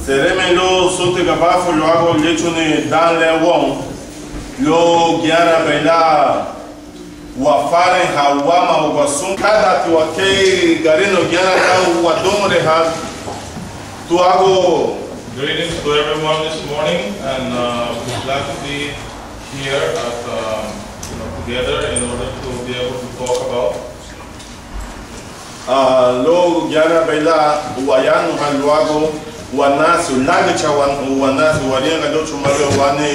Seremelo sote GAHFU lo hago lecho ni dale won lo giara bela wafare hawama wasum kada tu wake garino giara da wadomre ha tu hago. Greetings to everyone this morning, and glad to be here at together in order to be able to talk about. Lo giara bela wayanu haluago wanasu langacha wanasu warianga do chumare wane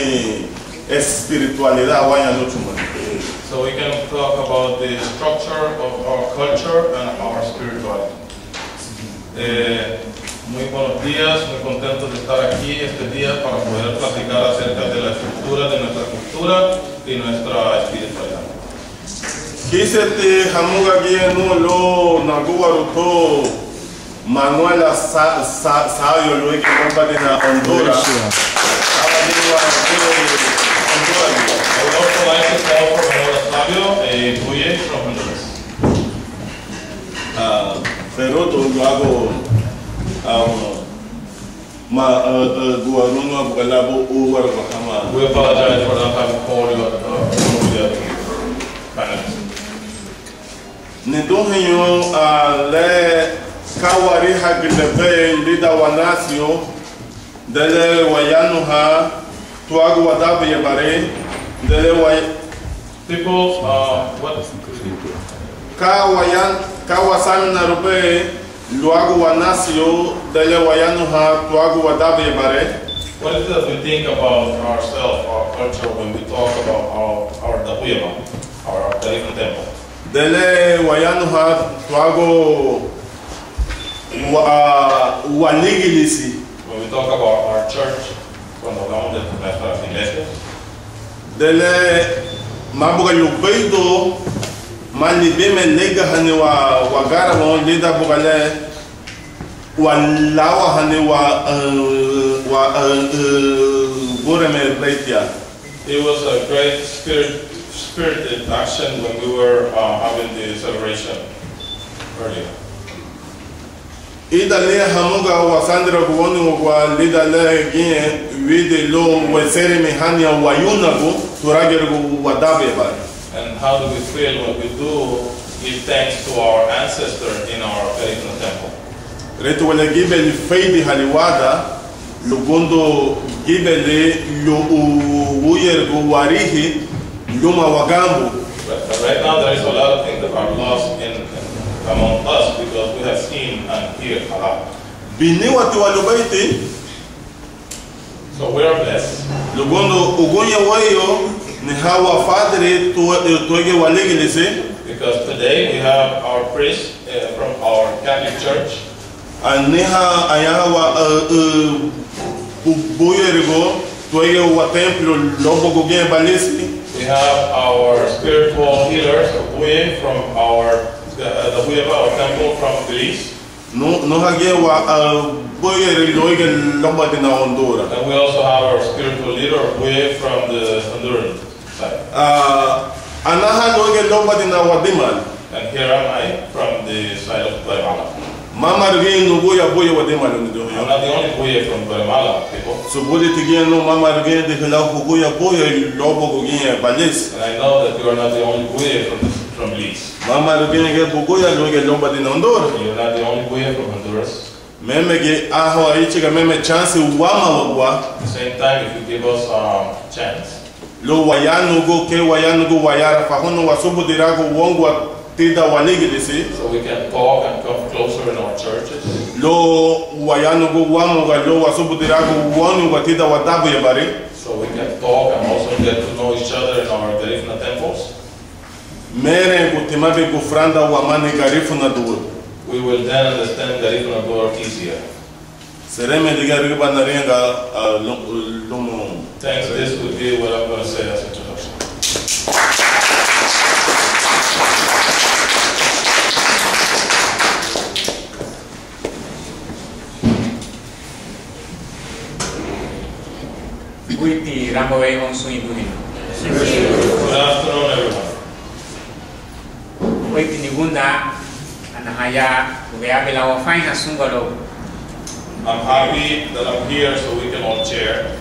espiritualidad wanya do chumare. So we can talk about the structure of our culture and our spirituality. Muy buenos días, muy contentos de estar aquí este día para poder platicar acerca de la estructura de nuestra cultura y nuestra espiritualidad. Quise hamuga guieno lo naguaruto Manuela Sayo lo que compra de Honduras. I would also like to call for Manuela Savio, a Buyei from Honduras. Pero lo hago we apologize for not having called you the panelists. Nidonho le kawari haglebe lida wanasio dele wayanu ha tuagu wadabe yabare dele way people what kawasan na rube luagu wanasio dele wayanu ha tuagu wadabe yabare. What is it that we think about ourselves, our culture, when we talk about our Dahuyama, our Garifuna temple? Dele wayanu ha tuagu waligilisi. When we talk about our church, cuando hablamos de nuestras iglesias, dele mabuga yubeido mali beme lega hani wa gara mo lida bugale walawa hani wa boreme bretia. It was a great spirited action when we were having the celebration earlier. Ida le hamuga wa sandra kuwoni wa lida le gine wide lo wesere mehania wa yunago turagergo wa dabe ba. And how do we feel when we do give thanks to our ancestor in our Garifuna temple? Reto wale gibeli feidi haliwada lugondo gibeli lo uyergo warihi luma wagambo. But right now there is a lot of things that are lost among us because we have seen and heard a lot. Bini watu walubaiti. So we are blessed. Lugondo ugonya wayo ni hawa fadre tuege walegilese. Because today we have our priest from our Catholic Church. Aneha ayawa buyerigo tuege wa templo lobo gogen balesi. We have our spiritual healers of Buyei from our the Buyei temple from Ellis. No hage wa buyeri loige lobo de na Honduras. And we also have our spiritual leader of Buyei from the Honduran side. Anaha loige lobo de na Wadimal. And here am I from the side of Guatemala. Mama rege no boya Wadimal ndo. I'm not the only Buyei from Guatemala, people. So bode tigen no mama rege de hela boya lobo gogen balesi. And I know that you are not the only Buyei from Ellis. Mama rege boya loige lobo de Honduras. You are not the only Buyei from Honduras. Meme ge aho aichiga meme chance wama wagwa. At the same time, if you give us a chance. Lo wayanu go wayara fahono wasubu dirago wongwa tida waligilisi. So we can talk and come closer in our churches. Lo wayanu go wamu ga lo wasubu dirago wonu watida wadabu yabari. So we can talk and also get to know each other in our Garifuna temples. Mere kutimabe gufranda wamane Garifuna duwe. We will then understand Garifuna door easier. Sereme diga riba narenga lumo. Thanks, this would be what I'm going to say as introduction. Good afternoon, everyone. Wait, Nigunda, I'm happy that I'm here so we can all share.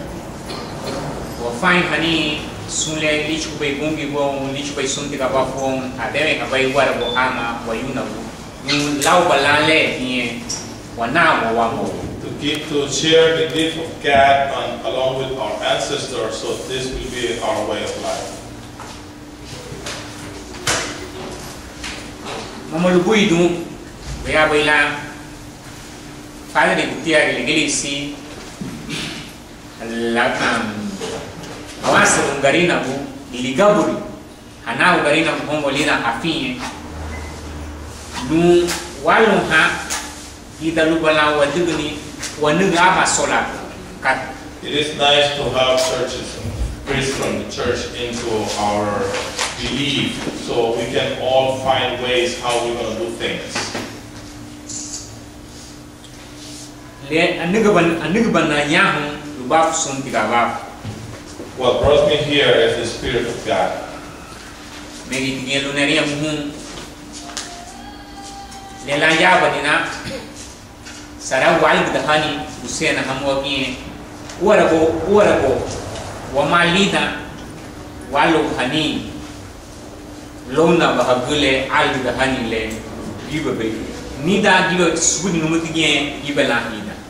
To share the gift of God and along with our ancestors, so this will be our way of life. Father de Gutierrez legalisi awasa ungarina bu iligaburi hana ungarina bongo lina afinye nu walu ha ida lubala wadugni wanuga basola kat. It is nice to have churches, priests from the church into our belief, so we can all find ways how we're going to do things. What brought me here is the Spirit of God.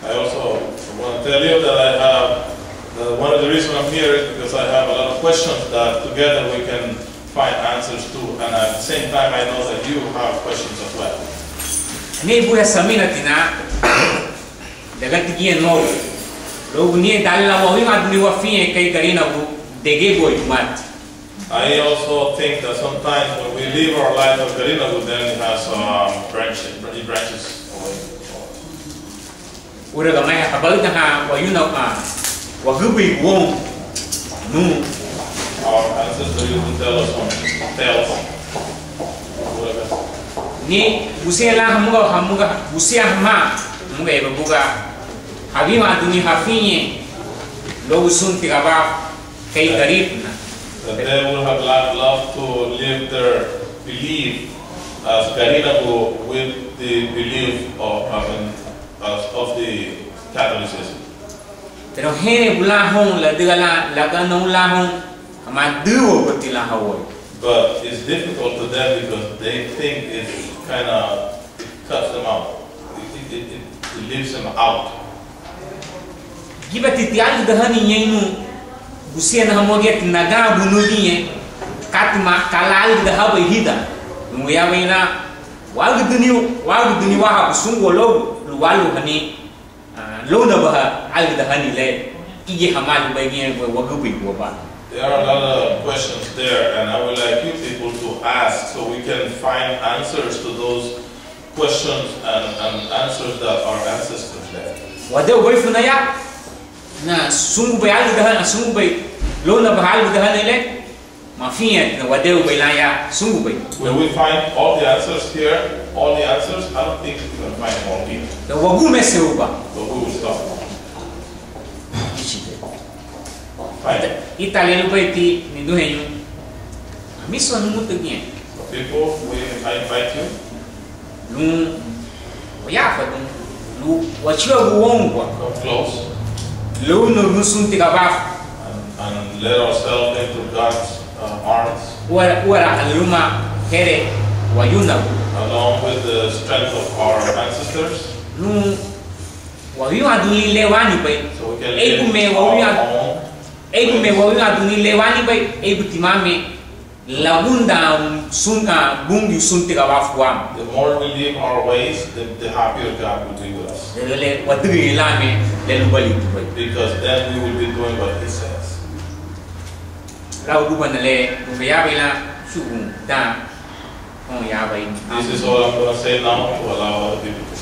I also want to tell you that I have, one of the reasons I'm here is because I have a lot of questions that together we can find answers to, and at the same time I know that you have questions as well. I also think that sometimes when we live our life of Garifuna, then it has branches away. Our ancestors used to tell us some tales. Ni busia hamuga busia hama muga ebabuga habima duni hafinye lo usun tigaba kay Garifuna. That they will have love to live their belief as Garifuna with the belief of the Catholicism. Pero hene bulahong la digala la ganong lahong ama duo betila hawoy. But it's difficult to them because they think it kind of cuts them out. It leaves them out. Giba titial dahani yenu busia na hamoget naga bunuliye katma kalal dahaba hida nguyawena wagduni waha sungolo luwalu hani lona baha al dahani le ije hamal bagiye wagubi waba. There are a lot of questions there, and I would like you people to ask so we can find answers to those questions and answers that our ancestors had. Wade Garifuna ya na sungu bayal dahan sungu bay lona bahal dahan ile mafiya na wade baylaya sungu bay. Will we find all the answers here? All the answers? I don't think we can find them all here. The wagu meseuba. So we will stop. Italiano baiti niduhenyu miso numutugie. So people, I invite you. Lu oyafa lu wachua buongwa. Come close. Lu no rusun tigaba. And let ourselves into God's arms. Wara aluma here wayuna. Along with the strength of our ancestors. Lu wayuna duli lewani bay. So we can live our own. Me wawina duni lewani bay ebutimame lagunda sunga bungi suntiga wafuam. The more we live our ways, the happier God will be with us. Because then we will be doing what He says. This is all I'm going to say now to allow other people to